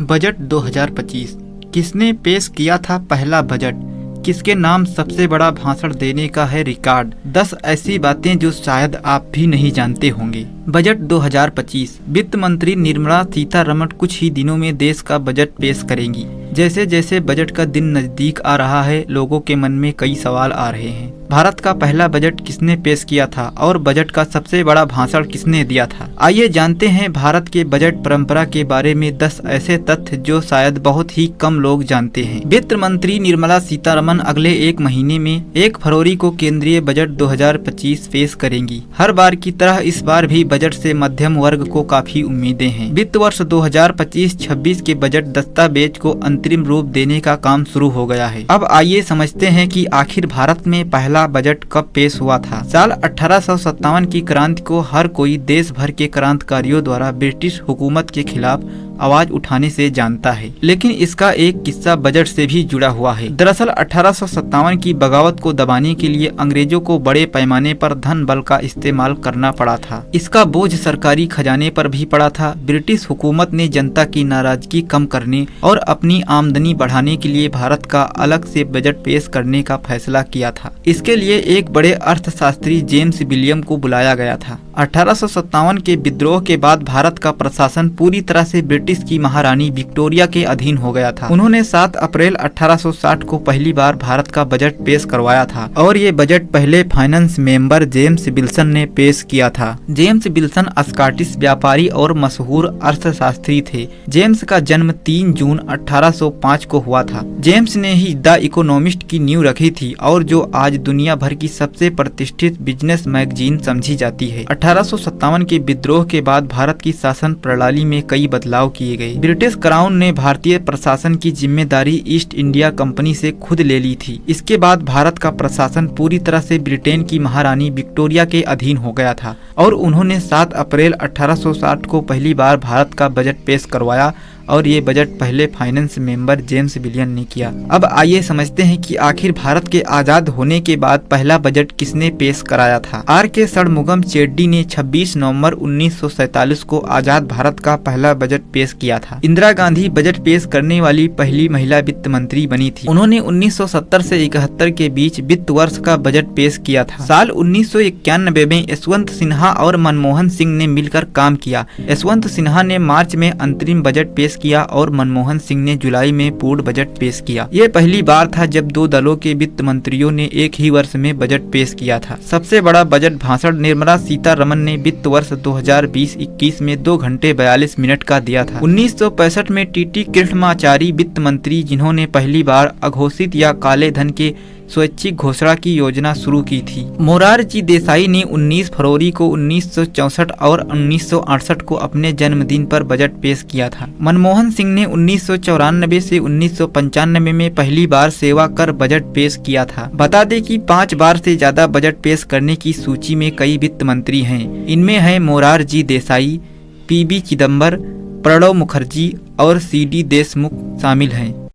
Budget 2025 किसने पेश किया था पहला बजट? किसके नाम सबसे बड़ा भाषण देने का है रिकॉर्ड? 10 ऐसी बातें जो शायद आप भी नहीं जानते होंगे। बजट 2025 वित्त मंत्री निर्मला सीतारमण कुछ ही दिनों में देश का बजट पेश करेंगी। जैसे जैसे बजट का दिन नजदीक आ रहा है, लोगों के मन में कई सवाल आ रहे हैं। भारत का पहला बजट किसने पेश किया था और बजट का सबसे बड़ा भाषण किसने दिया था? आइए जानते हैं भारत के बजट परंपरा के बारे में 10 ऐसे तथ्य जो शायद बहुत ही कम लोग जानते हैं। वित्त मंत्री निर्मला सीतारमण अगले एक महीने में 1 फरवरी को केंद्रीय बजट 2025 पेश करेंगी। हर बार की तरह इस बार भी बजट से मध्यम वर्ग को काफी उम्मीदें हैं। वित्त वर्ष 2025-26 के बजट दस्तावेज को अंतरिम रूप देने का काम शुरू हो गया है। अब आइए समझते हैं कि आखिर भारत में पहला बजट कब पेश हुआ था। साल 1857 की क्रांति को हर कोई देश भर के क्रांतिकारियों द्वारा ब्रिटिश हुकूमत के खिलाफ आवाज उठाने से जानता है, लेकिन इसका एक किस्सा बजट से भी जुड़ा हुआ है। दरअसल 1857 की बगावत को दबाने के लिए अंग्रेजों को बड़े पैमाने पर धन बल का इस्तेमाल करना पड़ा था। इसका बोझ सरकारी खजाने पर भी पड़ा था। ब्रिटिश हुकूमत ने जनता की नाराजगी कम करने और अपनी आमदनी बढ़ाने के लिए भारत का अलग से बजट पेश करने का फैसला किया था। इसके लिए एक बड़े अर्थशास्त्री जेम्स विलियम को बुलाया गया था। 1857 के विद्रोह के बाद भारत का प्रशासन पूरी तरह से ब्रिटिश की महारानी विक्टोरिया के अधीन हो गया था। उन्होंने 7 अप्रैल 1860 को पहली बार भारत का बजट पेश करवाया था और ये बजट पहले फाइनेंस मेंबर जेम्स विल्सन ने पेश किया था। जेम्स विल्सन स्कॉटिश व्यापारी और मशहूर अर्थशास्त्री थे। जेम्स का जन्म 3 जून 1805 को हुआ था। जेम्स ने ही द इकोनॉमिस्ट की नींव रखी थी और जो आज दुनिया भर की सबसे प्रतिष्ठित बिजनेस मैगजीन समझी जाती है। 1857 के विद्रोह के बाद भारत की शासन प्रणाली में कई बदलाव किए गए। ब्रिटिश क्राउन ने भारतीय प्रशासन की जिम्मेदारी ईस्ट इंडिया कंपनी से खुद ले ली थी। इसके बाद भारत का प्रशासन पूरी तरह से ब्रिटेन की महारानी विक्टोरिया के अधीन हो गया था और उन्होंने 7 अप्रैल 1860 को पहली बार भारत का बजट पेश करवाया और ये बजट पहले फाइनेंस मेंबर जेम्स विलियम ने किया। अब आइए समझते हैं कि आखिर भारत के आजाद होने के बाद पहला बजट किसने पेश कराया था। R.K. षणमुगम चेट्टी ने 26 नवंबर 1947 को आजाद भारत का पहला बजट पेश किया था। इंदिरा गांधी बजट पेश करने वाली पहली महिला वित्त मंत्री बनी थी। उन्होंने 1970 से 71 के बीच वित्त वर्ष का बजट पेश किया था। साल 1991 में यशवंत सिन्हा और मनमोहन सिंह ने मिलकर काम किया। यशवंत सिन्हा ने मार्च में अंतरिम बजट पेश किया और मनमोहन सिंह ने जुलाई में पूर्ण बजट पेश किया। ये पहली बार था जब 2 दलों के वित्त मंत्रियों ने एक ही वर्ष में बजट पेश किया था। सबसे बड़ा बजट भाषण निर्मला सीतारमण ने वित्त वर्ष 2020-21 में 2 घंटे 42 मिनट का दिया था। 1965 में टी.टी. कृष्णमाचारी वित्त मंत्री, जिन्होंने पहली बार अघोषित या काले धन के स्वैच्छिक घोषणा की योजना शुरू की थी। मोरारजी देसाई ने 19 फरवरी को 1964 और 1968 को अपने जन्मदिन पर बजट पेश किया था। मनमोहन सिंह ने 1994 से 1995 में पहली बार सेवा कर बजट पेश किया था। बता दें कि 5 बार से ज्यादा बजट पेश करने की सूची में कई वित्त मंत्री हैं। इनमें है मोरारजी देसाई, पी.बी. चिदम्बर, प्रणब मुखर्जी और सी.डी. देशमुख शामिल हैं।